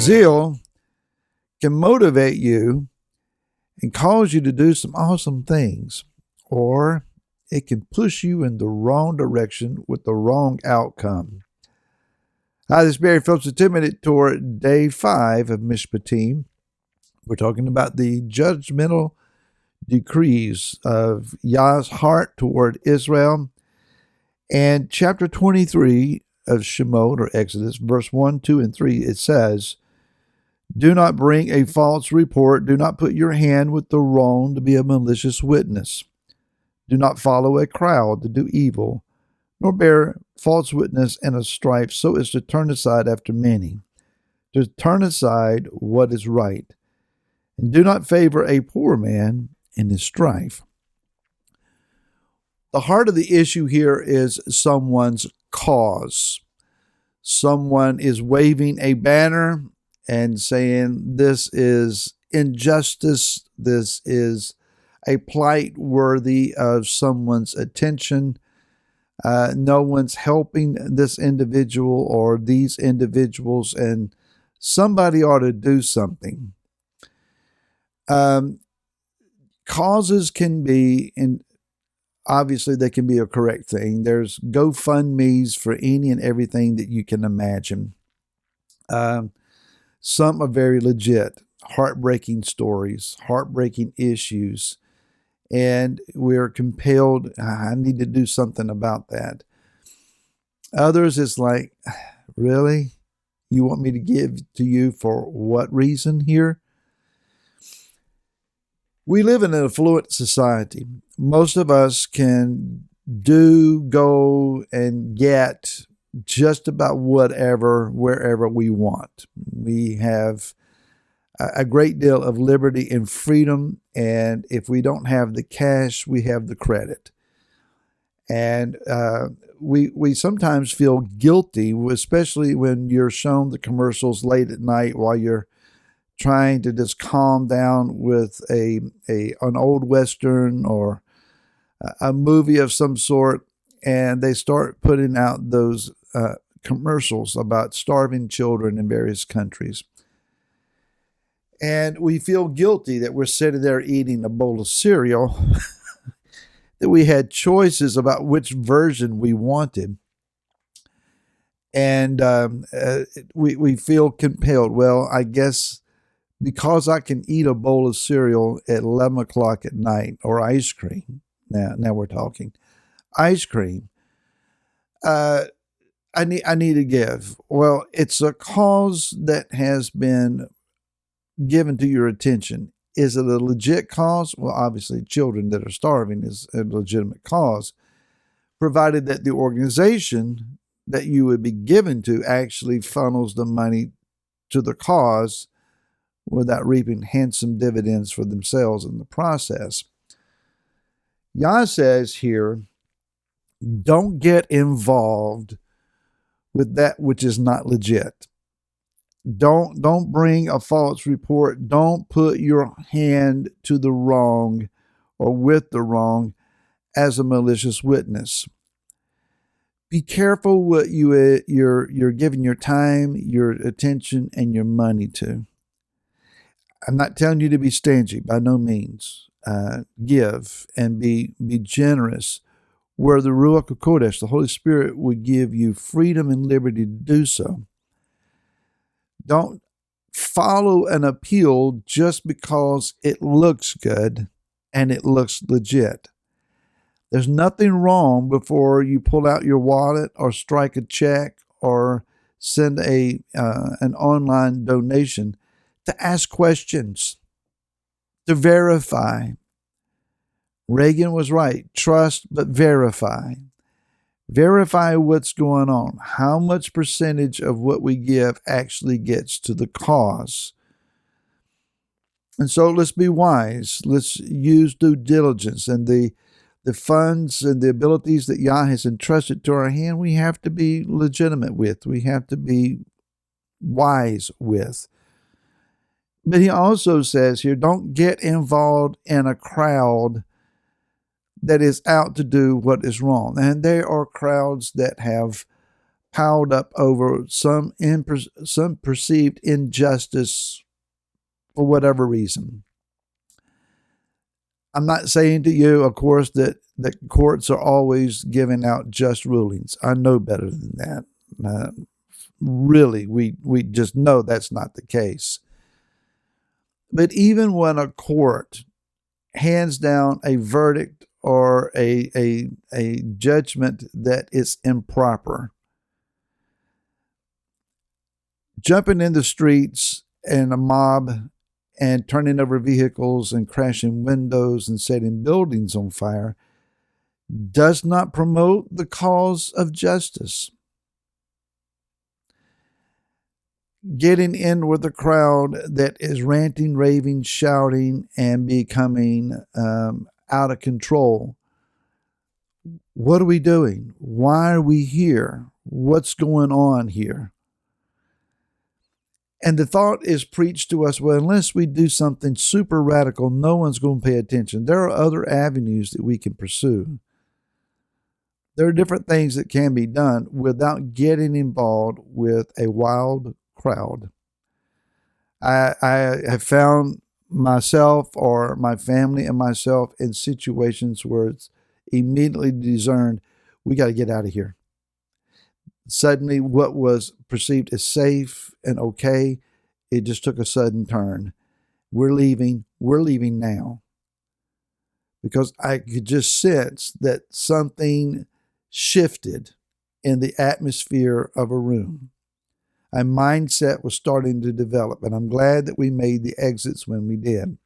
Zeal can motivate you and cause you to do some awesome things, or it can push you in the wrong direction with the wrong outcome. Hi, this is Barry Phillips, a 2-minute tour, day 5 of Mishpatim. We're talking about the judgmental decrees of Yah's heart toward Israel. And chapter 23 of Shemot, or Exodus, verse 1, 2, and 3, it says, "Do not bring a false report. Do not put your hand with the wrong to be a malicious witness. Do not follow a crowd to do evil, nor bear false witness in a strife so as to turn aside after many, to turn aside what is right. And do not favor a poor man in his strife." The heart of the issue here is someone's cause. Someone is waving a banner and saying this is injustice, this is a plight worthy of someone's attention. No one's helping this individual or these individuals, and somebody ought to do something. Causes can be, and obviously they can be a correct thing. There's GoFundMes for any and everything that you can imagine. Some are very legit, heartbreaking stories, heartbreaking issues, and we're compelled, I need to do something about that. Others, it's like, really? You want me to give to you for what reason here? We live in an affluent society. Most of us can do, go, and get just about whatever, wherever we want. We have a great deal of liberty and freedom, and if we don't have the cash, we have the credit. And we sometimes feel guilty, especially when you're shown the commercials late at night while you're trying to just calm down with an old Western or a movie of some sort, and they start putting out those commercials about starving children in various countries. And we feel guilty that we're sitting there eating a bowl of cereal, that we had choices about which version we wanted. And we feel compelled, well, I guess because I can eat a bowl of cereal at 11 o'clock at night, or ice cream, now we're talking, ice cream, I need to give. Well, it's a cause that has been given to your attention. Is it a legit cause? Well, obviously, children that are starving is a legitimate cause, provided that the organization that you would be given to actually funnels the money to the cause without reaping handsome dividends for themselves in the process. Yah says here, don't get involved with that which is not legit. Don't bring a false report. Don't put your hand to the wrong or with the wrong as a malicious witness. Be careful what you're giving your time, your attention, and your money to. I'm not telling you to be stingy, by no means. Give and be generous, where the Ruach HaKodesh, the Holy Spirit, would give you freedom and liberty to do so. Don't follow an appeal just because it looks good and it looks legit. There's nothing wrong before you pull out your wallet or strike a check or send an online donation to ask questions, to verify. Reagan was right. Trust, but verify. Verify what's going on. How much percentage of what we give actually gets to the cause? And so let's be wise. Let's use due diligence, and the funds and the abilities that Yah has entrusted to our hand, we have to be legitimate with. We have to be wise with. But he also says here, don't get involved in a crowd that is out to do what is wrong. And there are crowds that have piled up over some perceived injustice for whatever reason. I'm not saying to you, of course, that courts are always giving out just rulings. I know better than that. Really, we just know that's not the case. But even when a court hands down a verdict or a judgment that is improper, jumping in the streets and a mob and turning over vehicles and crashing windows and setting buildings on fire does not promote the cause of justice. Getting in with a crowd that is ranting, raving, shouting, and becoming out of control. What are we doing? Why are we here? What's going on here? And the thought is preached to us, well, unless we do something super radical, no one's going to pay attention. There are other avenues that we can pursue. There are different things that can be done without getting involved with a wild crowd. I have found myself or my family and myself in situations where it's immediately discerned, we got to get out of here. Suddenly, what was perceived as safe and okay, it just took a sudden turn. We're leaving now. Because I could just sense that something shifted in the atmosphere of a room. A mindset was starting to develop, and I'm glad that we made the exits when we did.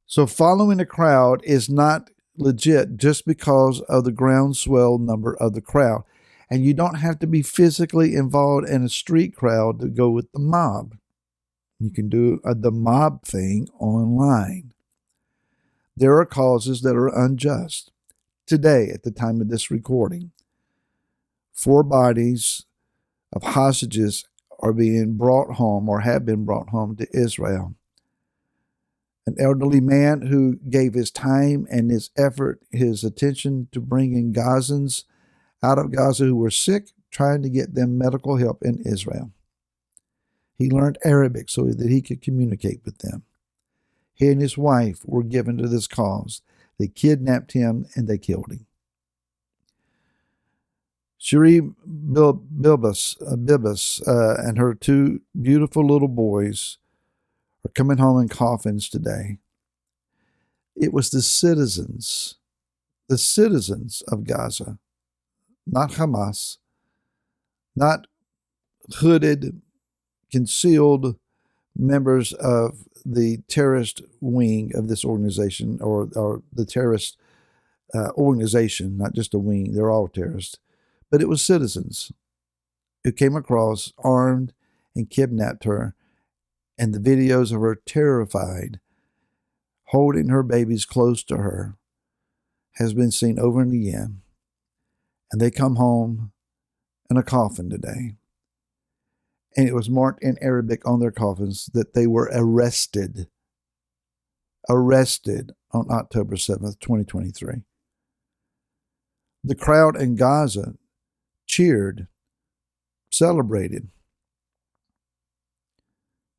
So following a crowd is not legit just because of the groundswell number of the crowd. And you don't have to be physically involved in a street crowd to go with the mob. You can do the mob thing online. There are causes that are unjust. Today, at the time of this recording, 4 bodies of hostages are being brought home or have been brought home to Israel. An elderly man who gave his time and his effort, his attention to bringing Gazans out of Gaza who were sick, trying to get them medical help in Israel. He learned Arabic so that he could communicate with them. He and his wife were given to this cause. They kidnapped him and they killed him. Cherie Bibas and her 2 beautiful little boys are coming home in coffins today. It was the citizens of Gaza, not Hamas, not hooded, concealed members of the terrorist wing of this organization, or the terrorist organization, not just a wing, they're all terrorists. But it was citizens who came across armed and kidnapped her, and the videos of her terrified, holding her babies close to her, has been seen over and again. And they come home in a coffin today. And it was marked in Arabic on their coffins that they were arrested on October 7th, 2023. The crowd in Gaza cheered, celebrated.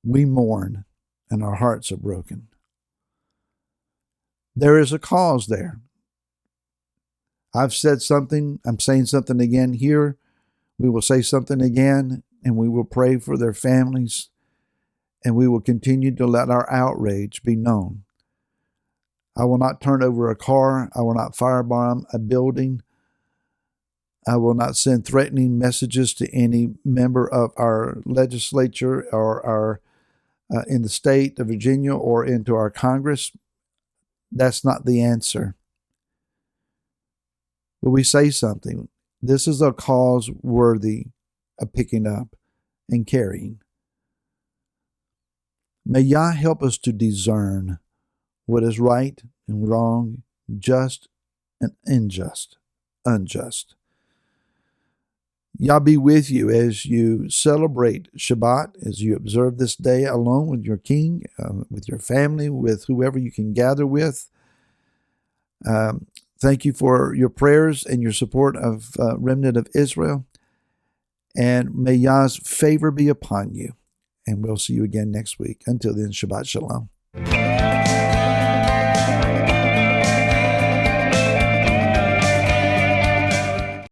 We mourn, and our hearts are broken. There is a cause there. I've said something, I'm saying something again here. We will say something again, and we will pray for their families, and we will continue to let our outrage be known. I will not turn over a car. I will not firebomb a building. I will not send threatening messages to any member of our legislature or our in the state of Virginia or into our Congress. That's not the answer. But we say something. This is a cause worthy of picking up and carrying. May Yah help us to discern what is right and wrong, just and unjust. Yah be with you as you celebrate Shabbat, as you observe this day alone with your king, with your family, with whoever you can gather with. Thank you for your prayers and your support of Remnant of Israel. And may Yah's favor be upon you. And we'll see you again next week. Until then, Shabbat Shalom.